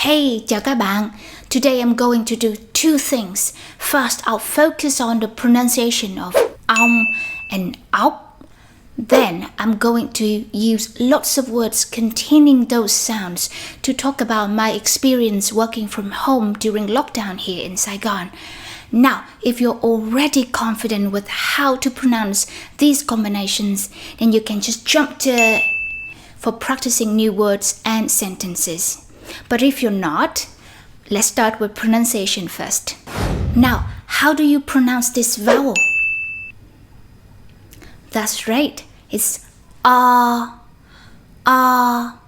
Hey, chào các bạn. Today I'm going to do two things. First, I'll focus on the pronunciation of and out. Then I'm going to use lots of words containing those sounds to talk about my experience working from home during lockdown here in Saigon. Now, if you're already confident with how to pronounce these combinations, then you can just jump for practicing new words and sentences. But if you're not, let's start with pronunciation first. Now, how do you pronounce this vowel? That's right, it's ah, ah,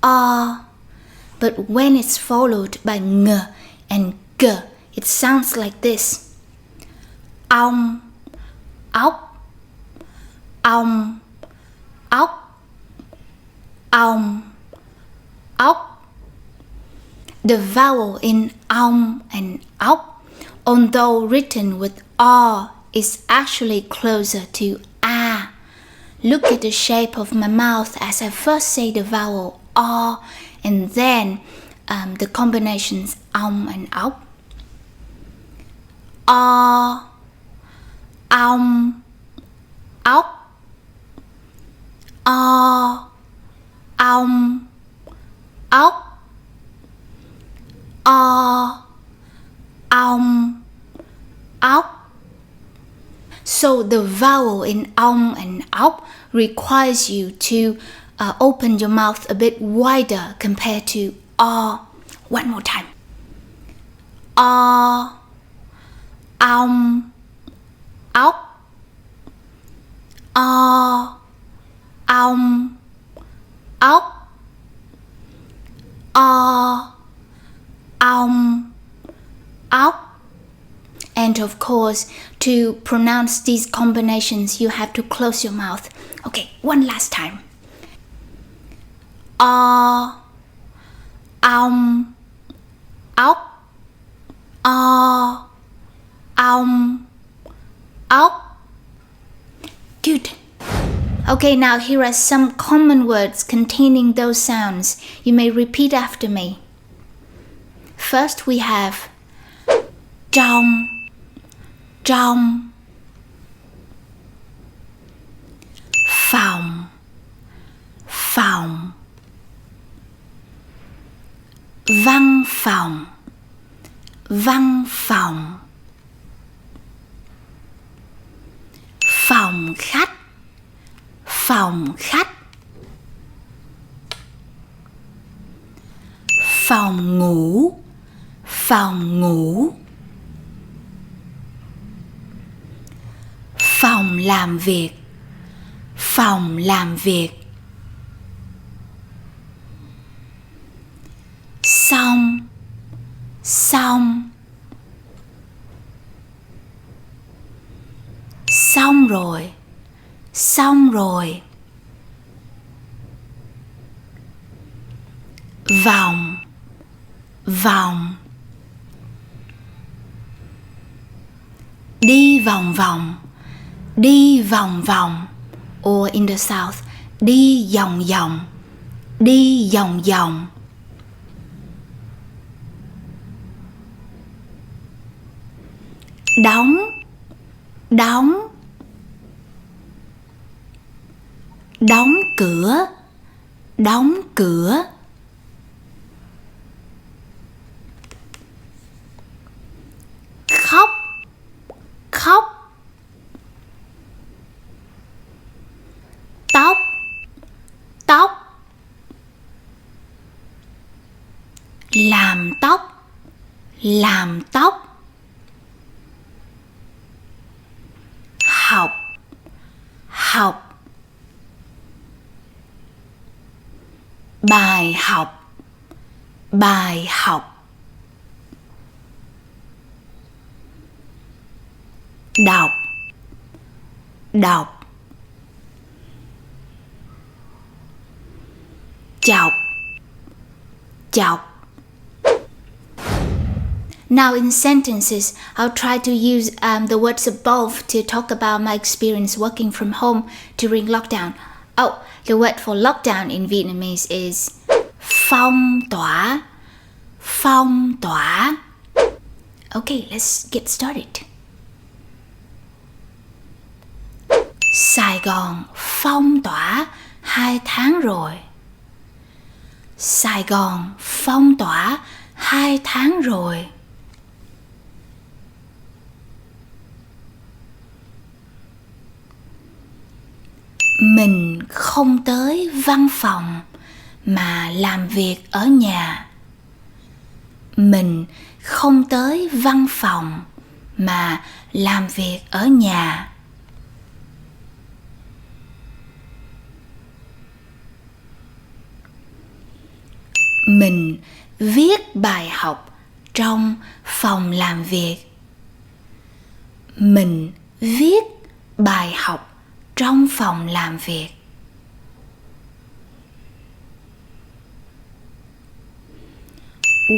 ah. But when it's followed by ng and g, it sounds like this. Ong, ốc, ong, ốc, ong, ốc. The vowel in ong and ốc, although written with r, is actually closer to a. Look at the shape of my mouth as I first say the vowel r and then the combinations ong and ốc. R, ong, ốc, r, ong, ốc, r, ong, ốc. So the vowel in ong and ốc requires you to open your mouth a bit wider compared to r. One more time. R, ong, ốc, r, ong, ốc, r, ong, ốc. And of course, to pronounce these combinations, you have to close your mouth. Okay, one last time. R, ong, ốc, r, ong, ốc. Good. Okay, now here are some common words containing those sounds. You may repeat after me. First we have trong, trong, phòng, phòng, văn phòng, văn phòng, phòng khách, phòng khách, phòng ngủ, phòng ngủ, phòng làm việc, phòng làm việc, xong, xong, xong rồi, xong rồi, vòng, vòng, đi vòng vòng, đi vòng vòng, or in the south, đi vòng vòng, đi vòng vòng. Đóng, đóng, đóng cửa, đóng cửa. Khóc, khóc. Tóc, tóc. Làm tóc, làm tóc. Học, học. Bài học, bài học. Đọc, đọc. Chọc, chọc. Now in sentences, I'll try to use the words above to talk about my experience working from home during lockdown. Oh, the word for lockdown in Vietnamese is phong tỏa, phong tỏa. Okay, let's get started. Sài Gòn phong tỏa 2 tháng rồi. Sài Gòn phong tỏa 2 tháng rồi. Mình không tới văn phòng mà làm việc ở nhà. Mình không tới văn phòng mà làm việc ở nhà. Mình viết bài học trong phòng làm việc. Mình viết bài học trong phòng làm việc.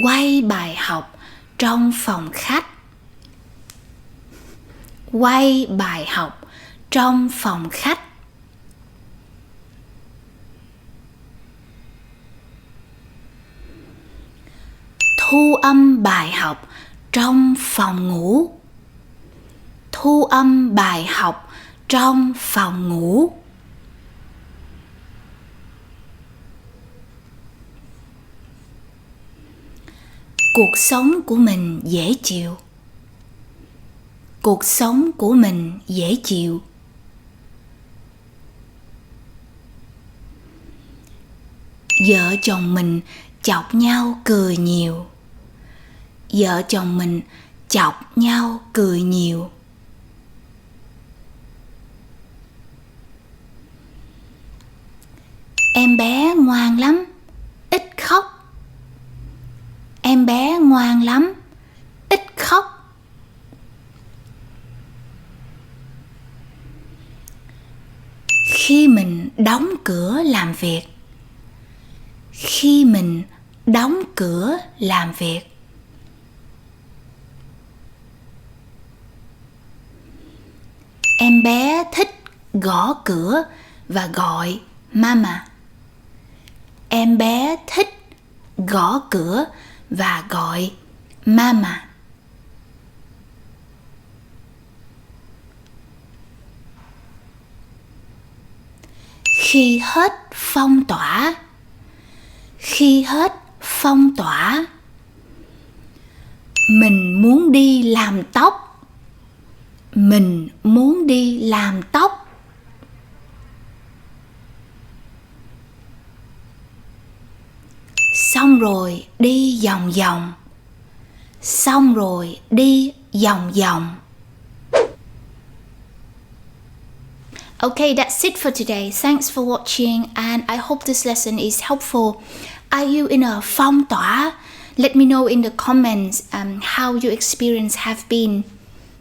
Quay bài học trong phòng khách. Quay bài học trong phòng khách. Thu âm bài học trong phòng ngủ. Thu âm bài học trong phòng ngủ. Cuộc sống của mình dễ chịu. Cuộc sống của mình dễ chịu. Vợ chồng mình chọc nhau cười nhiều. Vợ chồng mình chọc nhau cười nhiều. Em bé ngoan lắm, ít khóc. Em bé ngoan lắm, ít khóc. Khi mình đóng cửa làm việc. Khi mình đóng cửa làm việc. Em bé thích gõ cửa và gọi mama. Em bé thích gõ cửa và gọi mama. Khi hết phong tỏa. Khi hết phong tỏa. Mình muốn đi làm tóc. Mình muốn đi làm tóc. Xong rồi đi vòng vòng. Xong rồi đi vòng vòng. Okay, that's it for today. Thanks for watching and I hope this lesson is helpful. Are you in a phong tỏa? Let me know in the comments how your experience have been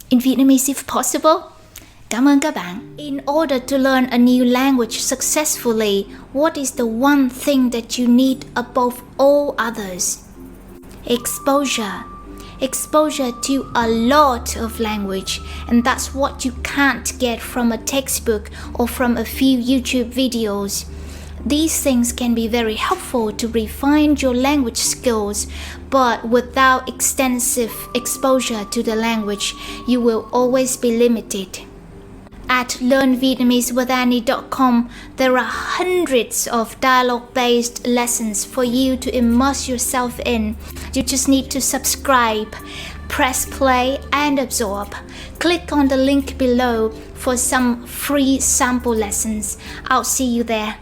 in Vietnamese if possible. Cảm ơn các bạn. In order to learn a new language successfully, what is the one thing that you need above all others? Exposure. Exposure to a lot of language, and that's what you can't get from a textbook or from a few YouTube videos. These things can be very helpful to refine your language skills, but without extensive exposure to the language, you will always be limited. At learnvietnamesewithani.com, there are hundreds of dialogue-based lessons for you to immerse yourself in. You just need to subscribe, press play and absorb. Click on the link below for some free sample lessons. I'll see you there.